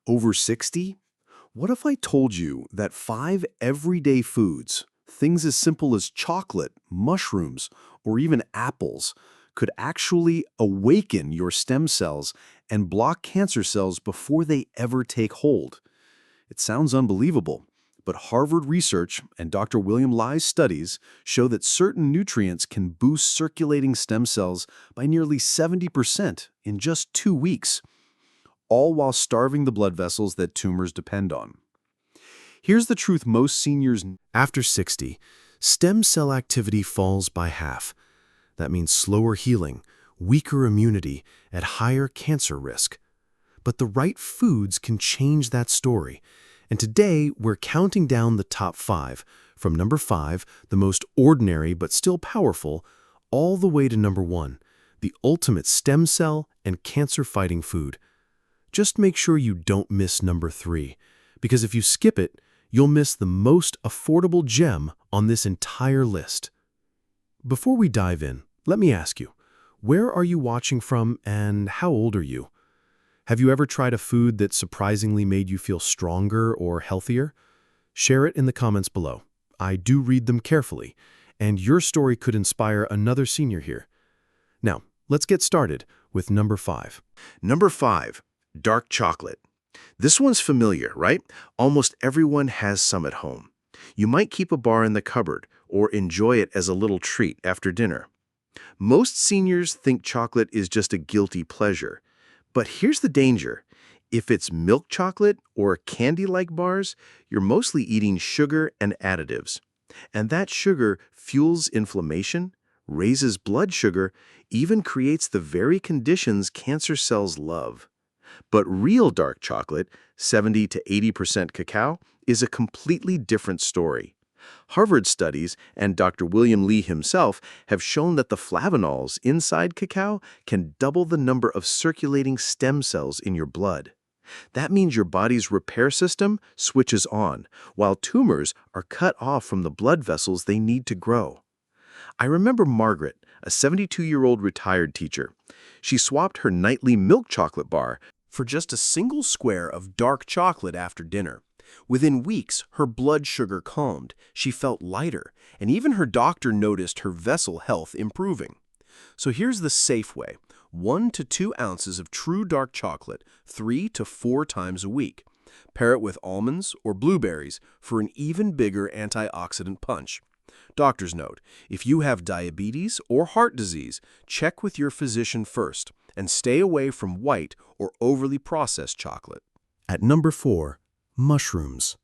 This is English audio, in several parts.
Over 60? What if I told you that 5 everyday foods, things as simple as chocolate, mushrooms, or even apples, could actually awaken your stem cells and block cancer cells before they ever take hold? It sounds unbelievable, but Harvard research and Dr. William Lai's studies show that certain nutrients can boost circulating stem cells by nearly 70% in just 2 weeks, all while starving the blood vessels that tumors depend on. Here's the truth most seniors after 60, stem cell activity falls by half. That means slower healing, weaker immunity, at higher cancer risk. But the right foods can change that story. And today, we're counting down the top 5, from number 5, the most ordinary but still powerful, all the way to number 1, the ultimate stem cell and cancer-fighting food. Just make sure you don't miss number 3, because if you skip it, you'll miss the most affordable gem on this entire list. Before we dive in, let me ask you, where are you watching from and how old are you? Have you ever tried a food that surprisingly made you feel stronger or healthier? Share it in the comments below. I do read them carefully, and your story could inspire another senior here. Now, let's get started with number 5. Number 5, dark chocolate. This one's familiar, right? Almost everyone has some at home. You might keep a bar in the cupboard or enjoy it as a little treat after dinner. Most seniors think chocolate is just a guilty pleasure. But here's the danger. If it's milk chocolate or candy-like bars, you're mostly eating sugar and additives. And that sugar fuels inflammation, raises blood sugar, even creates the very conditions cancer cells love. But real dark chocolate, 70 to 80% cacao, is a completely different story. Harvard studies and Dr. William Li himself have shown that the flavonols inside cacao can double the number of circulating stem cells in your blood. That means your body's repair system switches on, while tumors are cut off from the blood vessels they need to grow. I remember Margaret, a 72-year-old retired teacher. She swapped her nightly milk chocolate bar for just a single square of dark chocolate after dinner. Within weeks, her blood sugar calmed, she felt lighter, and even her doctor noticed her vessel health improving. So here's the safe way. 1 to 2 ounces of true dark chocolate 3 to 4 times a week. Pair it with almonds or blueberries for an even bigger antioxidant punch. Doctor's note, if you have diabetes or heart disease, check with your physician first and stay away from white or overly processed chocolate. At number 4, mushrooms.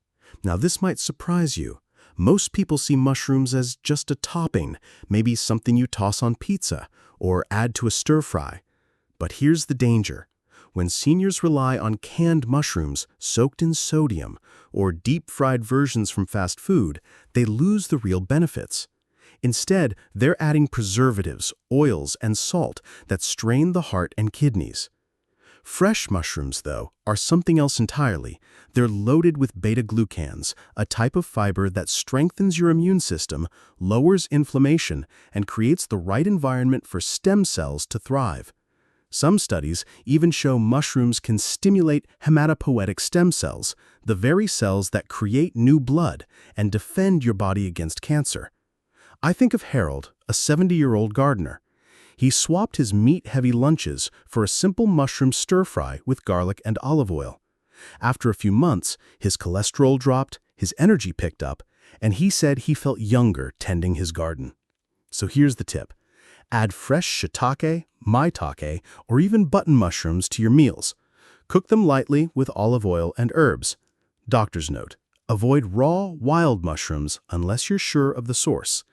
Now this might surprise you. Most people see mushrooms as just a topping, maybe something you toss on pizza or add to a stir-fry. But here's the danger. When seniors rely on canned mushrooms soaked in sodium or deep-fried versions from fast food, they lose the real benefits. Instead, they're adding preservatives, oils, and salt that strain the heart and kidneys. Fresh mushrooms, though, are something else entirely. They're loaded with beta-glucans, a type of fiber that strengthens your immune system, lowers inflammation, and creates the right environment for stem cells to thrive. Some studies even show mushrooms can stimulate hematopoietic stem cells, the very cells that create new blood and defend your body against cancer. I think of Harold, a 70-year-old gardener. He swapped his meat-heavy lunches for a simple mushroom stir-fry with garlic and olive oil. After a few months, his cholesterol dropped, his energy picked up, and he said he felt younger tending his garden. So here's the tip. Add fresh shiitake, maitake, or even button mushrooms to your meals. Cook them lightly with olive oil and herbs. Doctor's note, avoid raw, wild mushrooms unless you're sure of the source.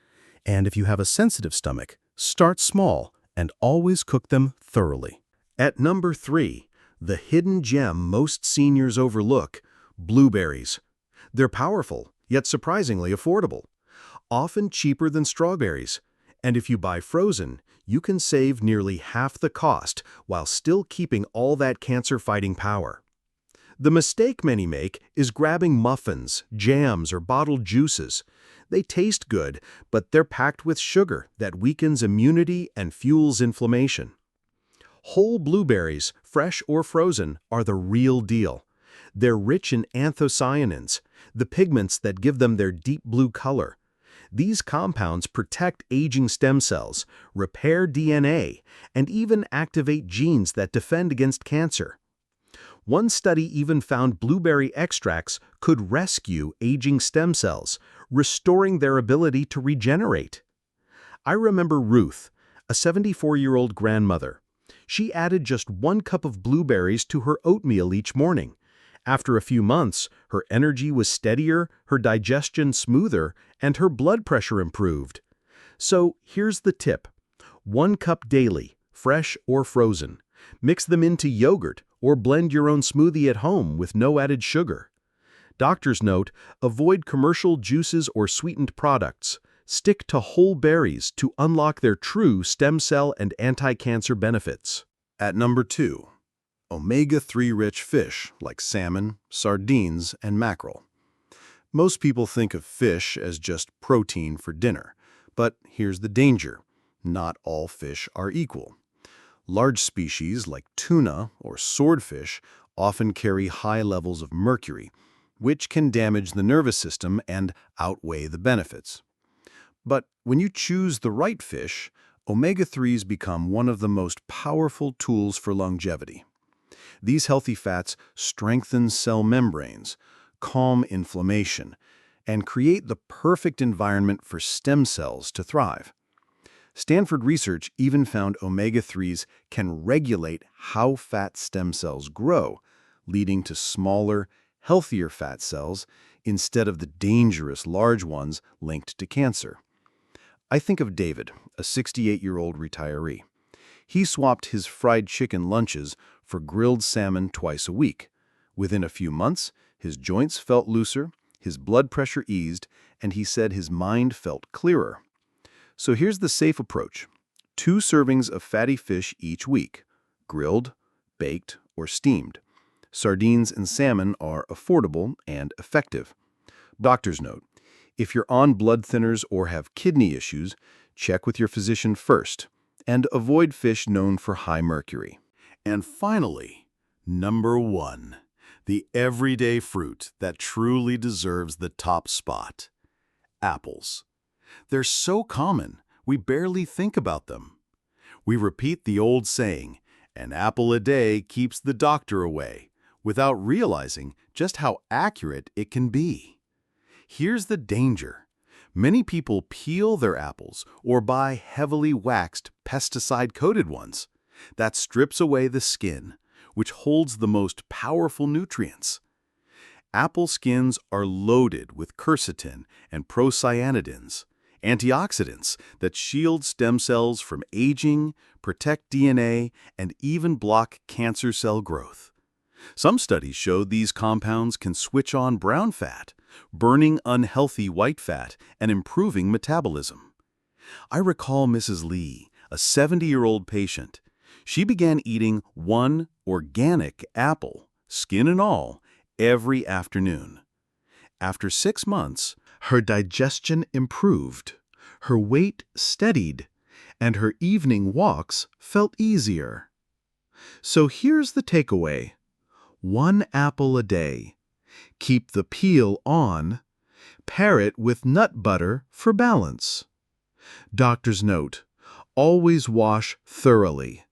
And if you have a sensitive stomach, start small and always cook them thoroughly. At number 3, the hidden gem most seniors overlook, blueberries. They're powerful, yet surprisingly affordable. Often cheaper than strawberries. And if you buy frozen, you can save nearly half the cost while still keeping all that cancer-fighting power. The mistake many make is grabbing muffins, jams, or bottled juices. They taste good, but they're packed with sugar that weakens immunity and fuels inflammation. Whole blueberries, fresh or frozen, are the real deal. They're rich in anthocyanins, the pigments that give them their deep blue color. These compounds protect aging stem cells, repair DNA, and even activate genes that defend against cancer. One study even found blueberry extracts could rescue aging stem cells, restoring their ability to regenerate. I remember Ruth, a 74-year-old grandmother. She added just 1 cup of blueberries to her oatmeal each morning. After a few months, her energy was steadier, her digestion smoother, and her blood pressure improved. So here's the tip. 1 cup daily, fresh or frozen. Mix them into yogurt or blend your own smoothie at home with no added sugar. Doctors note, avoid commercial juices or sweetened products. Stick to whole berries to unlock their true stem cell and anti-cancer benefits. At number 2, omega-3 rich fish like salmon, sardines, and mackerel. Most people think of fish as just protein for dinner, but here's the danger. Not all fish are equal. Large species like tuna or swordfish often carry high levels of mercury, which can damage the nervous system and outweigh the benefits. But when you choose the right fish, omega-3s become one of the most powerful tools for longevity. These healthy fats strengthen cell membranes, calm inflammation, and create the perfect environment for stem cells to thrive. Stanford research even found omega-3s can regulate how fat stem cells grow, leading to smaller, healthier fat cells instead of the dangerous large ones linked to cancer. I think of David, a 68-year-old retiree. He swapped his fried chicken lunches for grilled salmon twice a week. Within a few months, his joints felt looser, his blood pressure eased, and he said his mind felt clearer. So here's the safe approach. 2 servings of fatty fish each week, grilled, baked, or steamed. Sardines and salmon are affordable and effective. Doctor's note: if you're on blood thinners or have kidney issues, check with your physician first, and avoid fish known for high mercury. And finally, number 1, the everyday fruit that truly deserves the top spot. Apples. They're so common, we barely think about them. We repeat the old saying, an apple a day keeps the doctor away, without realizing just how accurate it can be. Here's the danger. Many people peel their apples or buy heavily waxed, pesticide-coated ones. That strips away the skin, which holds the most powerful nutrients. Apple skins are loaded with quercetin and procyanidins, antioxidants that shield stem cells from aging, protect DNA, and even block cancer cell growth. Some studies showed these compounds can switch on brown fat, burning unhealthy white fat and improving metabolism. I recall Mrs. Lee, a 70-year-old patient. She began eating 1 organic apple, skin and all, every afternoon. After 6 months, her digestion improved, her weight steadied, and her evening walks felt easier. So here's the takeaway. 1 apple a day. Keep the peel on. Pair it with nut butter for balance. Doctor's note: always wash thoroughly.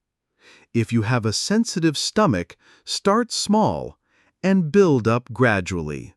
If you have a sensitive stomach, start small and build up gradually.